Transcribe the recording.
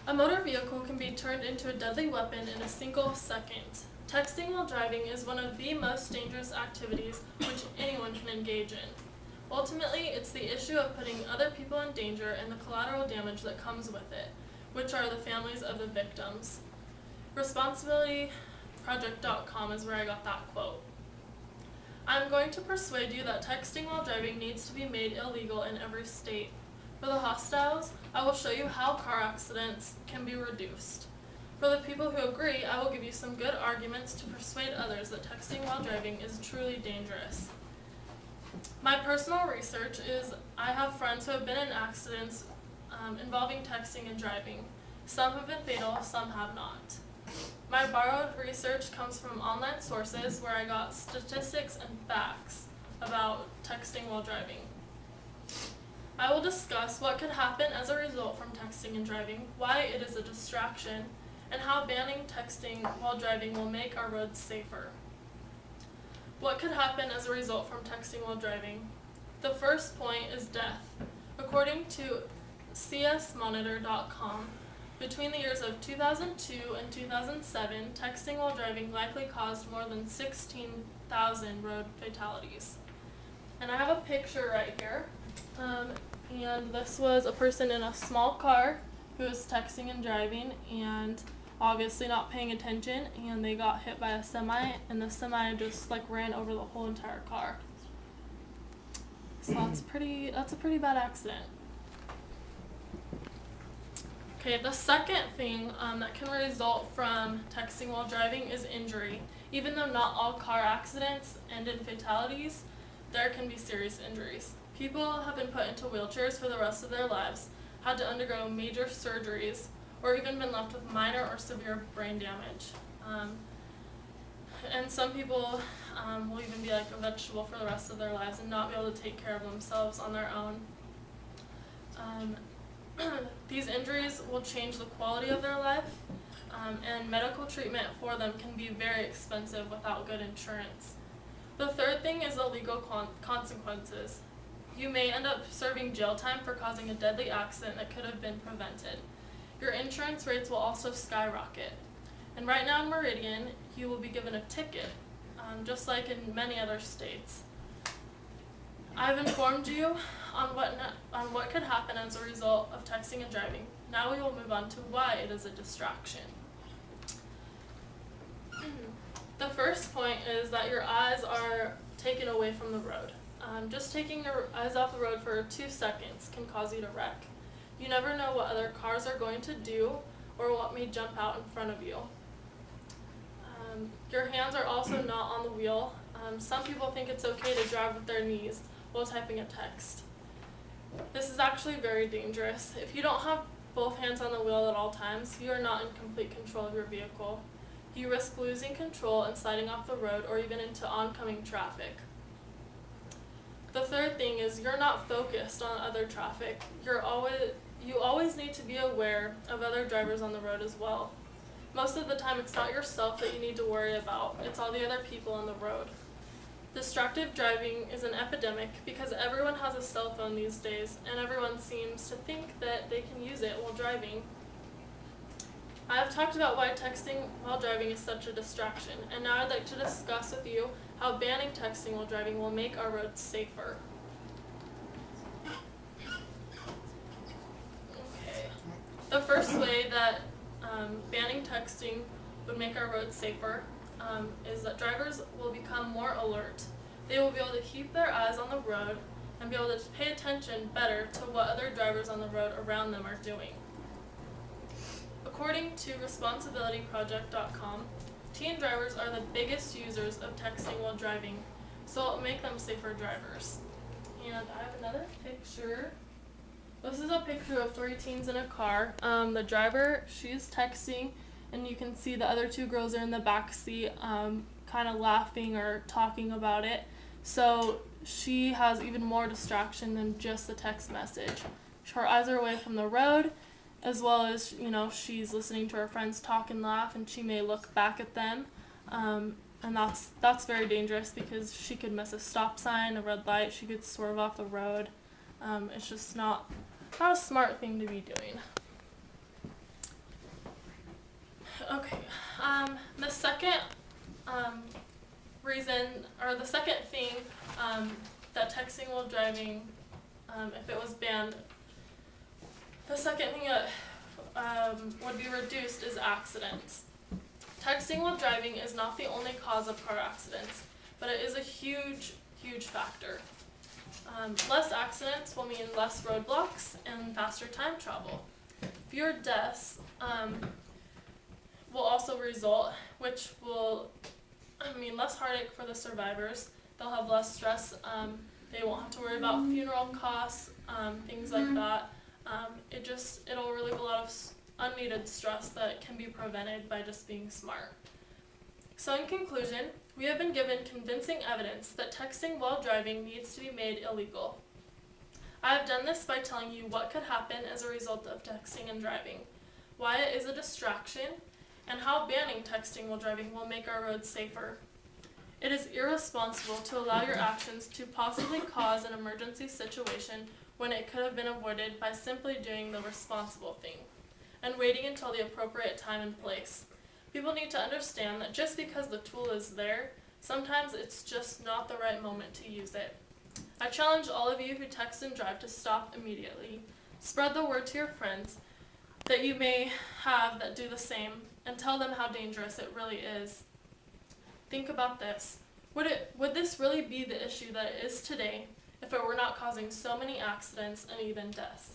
A motor vehicle can be turned into a deadly weapon in a single second. Texting while driving is one of the most dangerous activities which anyone can engage in. Ultimately, it's the issue of putting other people in danger and the collateral damage that comes with it, which are the families of the victims. ResponsibilityProject.com is where I got that quote. I'm going to persuade you that texting while driving needs to be made illegal in every state. For the hostiles, I will show you how car accidents can be reduced. For the people who agree, I will give you some good arguments to persuade others that texting while driving is truly dangerous. My personal research is I have friends who have been in accidents involving texting and driving. Some have been fatal, some have not. My borrowed research comes from online sources where I got statistics and facts about texting while driving. I will discuss what could happen as a result from texting and driving, why it is a distraction, and how banning texting while driving will make our roads safer. What could happen as a result from texting while driving? The first point is death. According to csmonitor.com, between the years of 2002 and 2007, texting while driving likely caused more than 16,000 road fatalities. And I have a picture right here. And this was a person in a small car who was texting and driving and obviously not paying attention, and they got hit by a semi, and the semi just ran over the whole entire car. So that's a pretty bad accident. Okay, the second thing that can result from texting while driving is injury. Even though not all car accidents end in fatalities, there can be serious injuries. People have been put into wheelchairs for the rest of their lives, had to undergo major surgeries, or even been left with minor or severe brain damage. And some people will even be like a vegetable for the rest of their lives and not be able to take care of themselves on their own. These injuries will change the quality of their life, and medical treatment for them can be very expensive without good insurance. The third thing is the legal consequences. You may end up serving jail time for causing a deadly accident that could have been prevented. Your insurance rates will also skyrocket. And right now in Meridian, you will be given a ticket, just like in many other states. I've informed you on what could happen as a result of texting and driving. Now we will move on to why it is a distraction. The first point is that your eyes are taken away from the road. Just taking your eyes off the road for 2 seconds can cause you to wreck. You never know what other cars are going to do or what may jump out in front of you. Your hands are also not on the wheel. Some people think it's okay to drive with their knees while typing a text. This is actually very dangerous. If you don't have both hands on the wheel at all times, you are not in complete control of your vehicle. You risk losing control and sliding off the road or even into oncoming traffic. The third thing is you're not focused on other traffic. You always need to be aware of other drivers on the road as well. Most of the time it's not yourself that you need to worry about, it's all the other people on the road. Distracted driving is an epidemic because everyone has a cell phone these days and everyone seems to think that they can use it while driving. I have talked about why texting while driving is such a distraction, and now I'd like to discuss with you how banning texting while driving will make our roads safer. Okay. The first way that banning texting would make our roads safer is that drivers will become more alert. They will be able to keep their eyes on the road and be able to pay attention better to what other drivers on the road around them are doing. According to ResponsibilityProject.com, teen drivers are the biggest users of texting while driving, so it'll make them safer drivers. And I have another picture. This is a picture of 3 teens in a car. The driver, she's texting, and you can see the other 2 girls are in the back seat kind of laughing or talking about it. So she has even more distraction than just the text message. Her eyes are away from the road, as well as, she's listening to her friends talk and laugh, and she may look back at them. And that's very dangerous because she could miss a stop sign, a red light, she could swerve off the road. It's just not a smart thing to be doing. Okay. The second reason, or the second thing that texting while driving, if it was banned, the second thing that would be reduced is accidents. Texting while driving is not the only cause of car accidents, but it is a huge, huge factor. Less accidents will mean less roadblocks and faster time travel. Fewer deaths will also result, which will mean less heartache for the survivors. They'll have less stress. They won't have to worry about funeral costs, things like that. It'll relieve a lot of unneeded stress that can be prevented by just being smart. So in conclusion, we have been given convincing evidence that texting while driving needs to be made illegal. I have done this by telling you what could happen as a result of texting and driving, why it is a distraction, and how banning texting while driving will make our roads safer. It is irresponsible to allow your actions to possibly cause an emergency situation when it could have been avoided by simply doing the responsible thing and waiting until the appropriate time and place. People need to understand that just because the tool is there, sometimes it's just not the right moment to use it. I challenge all of you who text and drive to stop immediately. Spread the word to your friends that you may have that do the same, and tell them how dangerous it really is. Think about this. Would this really be the issue that it is today if it were not causing so many accidents and even deaths?